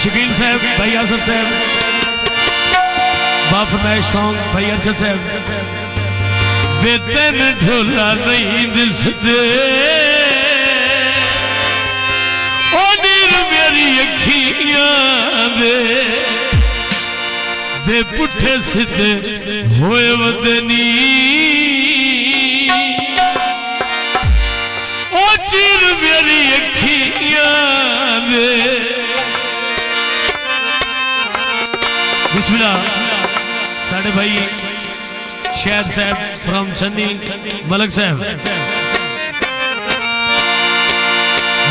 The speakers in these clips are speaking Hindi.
शकील साहब, भाई आसफ साहब, बाफरमाइश सॉन्ग भाई अरशद साहब। वेतन ढोला नहीं दिसदे ओ नीर मेरी अखियां दे पुठे सिद्धे होए वदनी ओ चीर मेरी अखियां दे। बिस्मिल्लाह साढ़े भाई शहद साहब फ्रॉम चन्नी मलक साहब।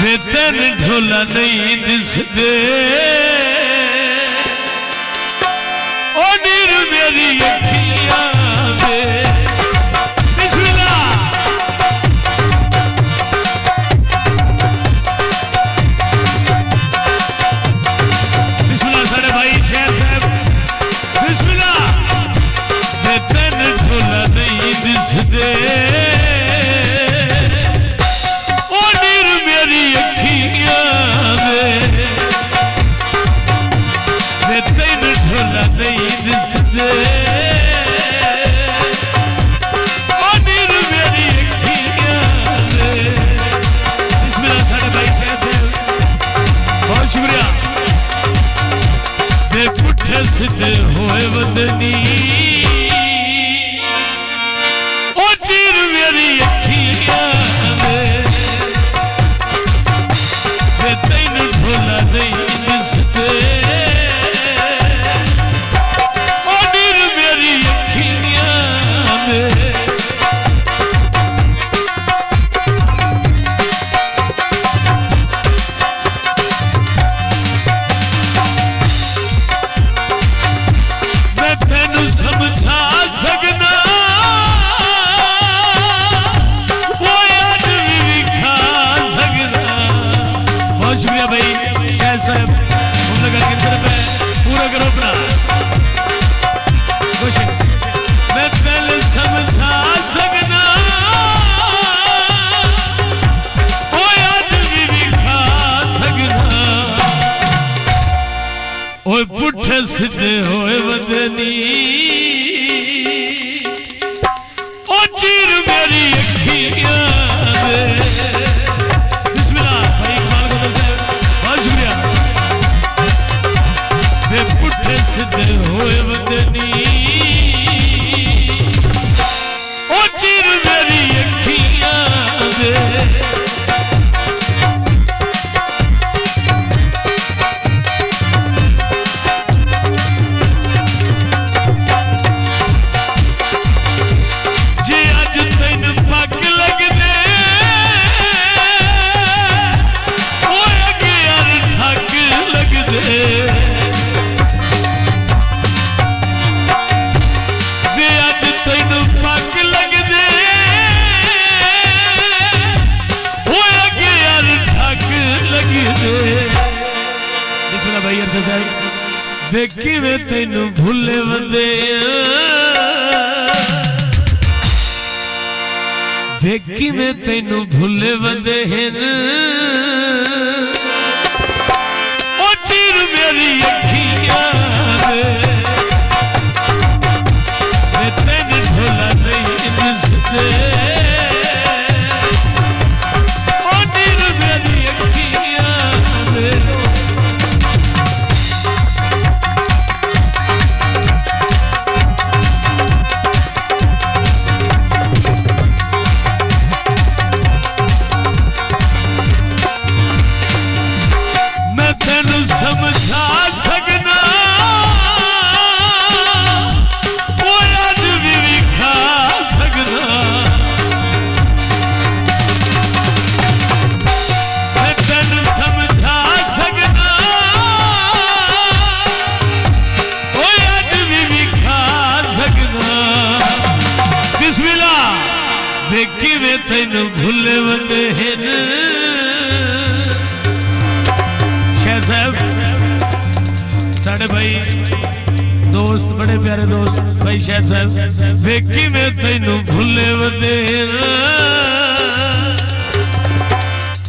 वेतन ढोला नहीं दिसदे ओ नीर मेरी अखियां दे। बिस्मिल्लाह बिस्मिल्लाह साढ़े भाई शहद साहब। बिस्मिल्लाह वेतन ढोला नहीं दिसदे ओ नीर मेरी अखियां दे। वेतन ढोला नहीं दिसदे ओ नीर मेरी अखियां दे। बिस्मिल्लाह साढ़े भाई शहद साहब, बहुत शुक्रिया। दे पुठे सिद्धे होए वदनी ओ चीर मेरी अखियां दे। वेतन ढोला नहीं दिसदे ओ नीर मेरी अखियां दे। मैं तेनू समझा सकना वो आज भी विखा सकना। बहुत शुक्रिया भाई शहद साहब, हम लोग किधर पे पूरा करो अपना कोशिश। मैं तेनू समझा सकना वो आज भी विखा सकना ओए पुठे सिद्धे होए वदनी ओ चीर मेरी अखियां दे। बिस्मिल्लाह भाई इकबाल को साहब, बहुत शुक्रिया। वे पुठे सिद्धे होए वदनी ओ चीर मेरी अखियां दे। जे अज तैन पग लगदे ओ अगे यार ठग लगदे। जे अज तैन पग लगदे ओ अगे यार ठग लगदे। बिस्मिल्लाह भाई अरशद साहब। देखी वे तैनू भुले वंदे देखी मैं तैनू भुले वंदे हैं ओ चीर मेरी अखियां दे। वेतन ढोला नहीं दिसदे ओ नीर मेरी अखियां दे। मैं तेनू समझा सकना वो आज भी विखा सकना। मैं तेनू समझा सकना वो आज भी विखा सकना। बिस्मिल्लाह देखी मैं तेनू भुले वंदे हैं। शहद साहब साढ़े भाई दोस्त, बड़े प्यारे दोस्त भाई शहद साहब। देखी मैं तैनू भुले वदे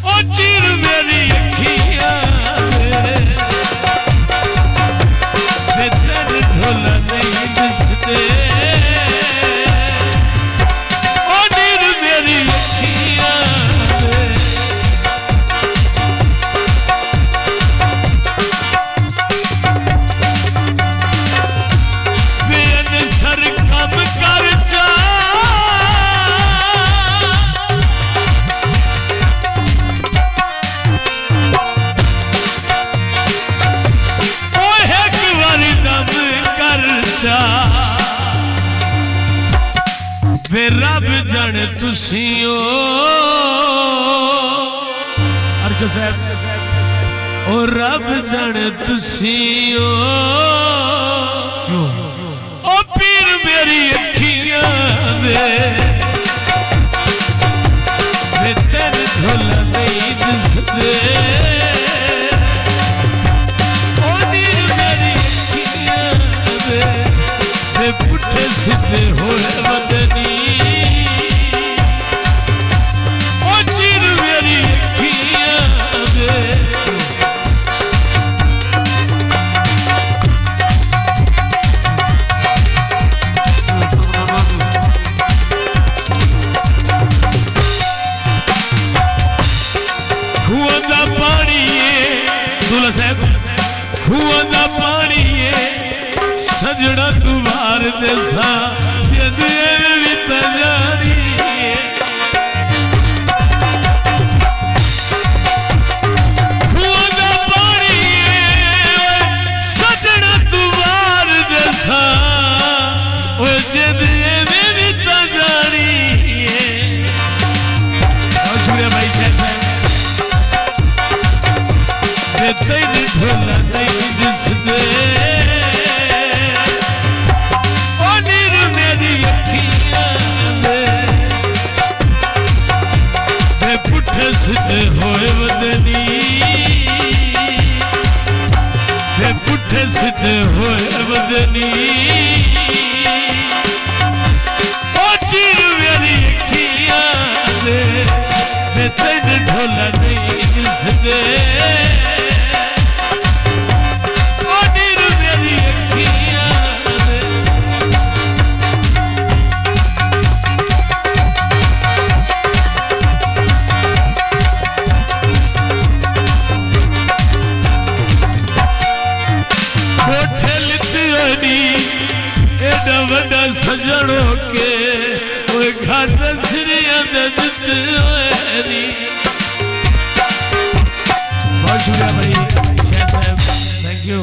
ओ चीर मेरी अखियां दे। जाने तुसी ओ अर्शद साहब ओ रब जाने तुसी ओ पीर मेरी अखियां दे तेन ढोला नहीं दिसदे ओ नीर मेरी अखियां दे पुठे सीधे होए बदनी ओ चीर मेरी अखियां दे खुआ दा पानी सजड़ा तू वार दे सा भी तजारी खुआ दा पानी सजड़ा तू वार दे सा भी तजारी शुक्रिया भाई तेन ढोला नहीं दिसदे ओ नीर मेरी अखियां दे पुठे सीधे होए बदनी दे पुठे सीधे होए बदनी ओ चीर मेरी अखियां दे तेन ढोला नहीं दिसदे सजड़ों के घाट सिरिया दे दिते बहुत शुक्रिया भाई शेख साहब, थैंक यू।